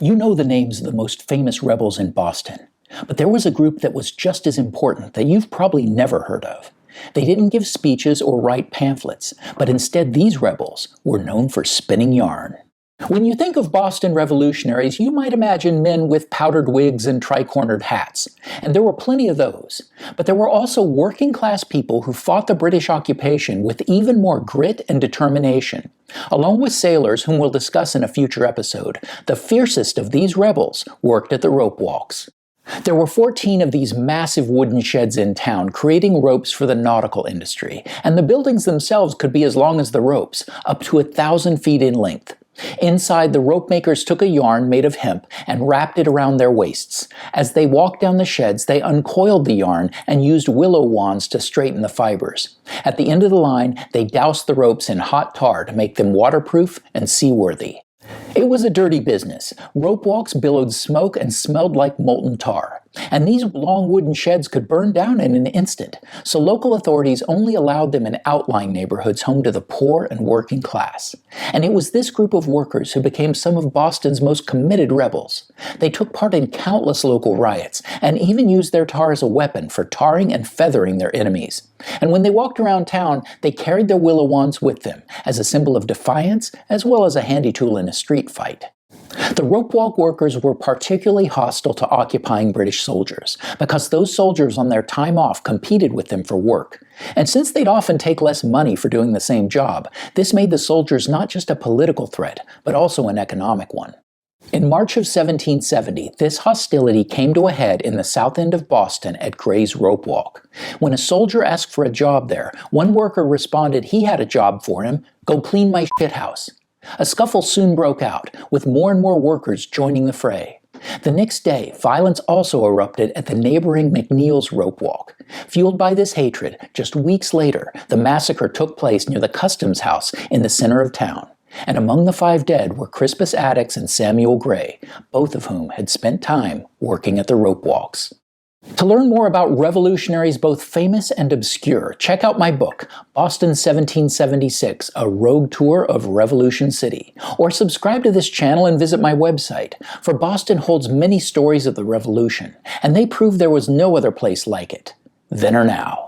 You know the names of the most famous rebels in Boston, but there was a group that was just as important that you've probably never heard of. They didn't give speeches or write pamphlets, but instead these rebels were known for spinning yarn. When you think of Boston revolutionaries, you might imagine men with powdered wigs and tri-cornered hats, and there were plenty of those. But there were also working-class people who fought the British occupation with even more grit and determination. Along with sailors, whom we'll discuss in a future episode, the fiercest of these rebels worked at the rope walks. There were 14 of these massive wooden sheds in town, creating ropes for the nautical industry, and the buildings themselves could be as long as the ropes, up to 1,000 feet in length. Inside, the rope makers took a yarn made of hemp and wrapped it around their waists. As they walked down the sheds, they uncoiled the yarn and used willow wands to straighten the fibers. At the end of the line, they doused the ropes in hot tar to make them waterproof and seaworthy. It was a dirty business. Rope walks billowed smoke and smelled like molten tar. And these long wooden sheds could burn down in an instant, so local authorities only allowed them in outlying neighborhoods home to the poor and working class. And it was this group of workers who became some of Boston's most committed rebels. They took part in countless local riots, and even used their tar as a weapon for tarring and feathering their enemies. And when they walked around town, they carried their willow wands with them, as a symbol of defiance, as well as a handy tool in a street fight. The rope walk workers were particularly hostile to occupying British soldiers, because those soldiers on their time off competed with them for work. And since they'd often take less money for doing the same job, this made the soldiers not just a political threat, but also an economic one. In March of 1770, this hostility came to a head in the south end of Boston at Gray's Rope Walk. When a soldier asked for a job there, one worker responded he had a job for him: "Go clean my shithouse." A scuffle soon broke out, with more and more workers joining the fray. The next day, violence also erupted at the neighboring McNeil's Rope Walk. Fueled by this hatred, just weeks later, the massacre took place near the Customs House in the center of town. And among the 5 dead were Crispus Attucks and Samuel Gray, both of whom had spent time working at the rope walks. To learn more about revolutionaries both famous and obscure, check out my book, Boston 1776, A Rogue Tour of Revolution City, or subscribe to this channel and visit my website, for Boston holds many stories of the Revolution, and they prove there was no other place like it, then or now.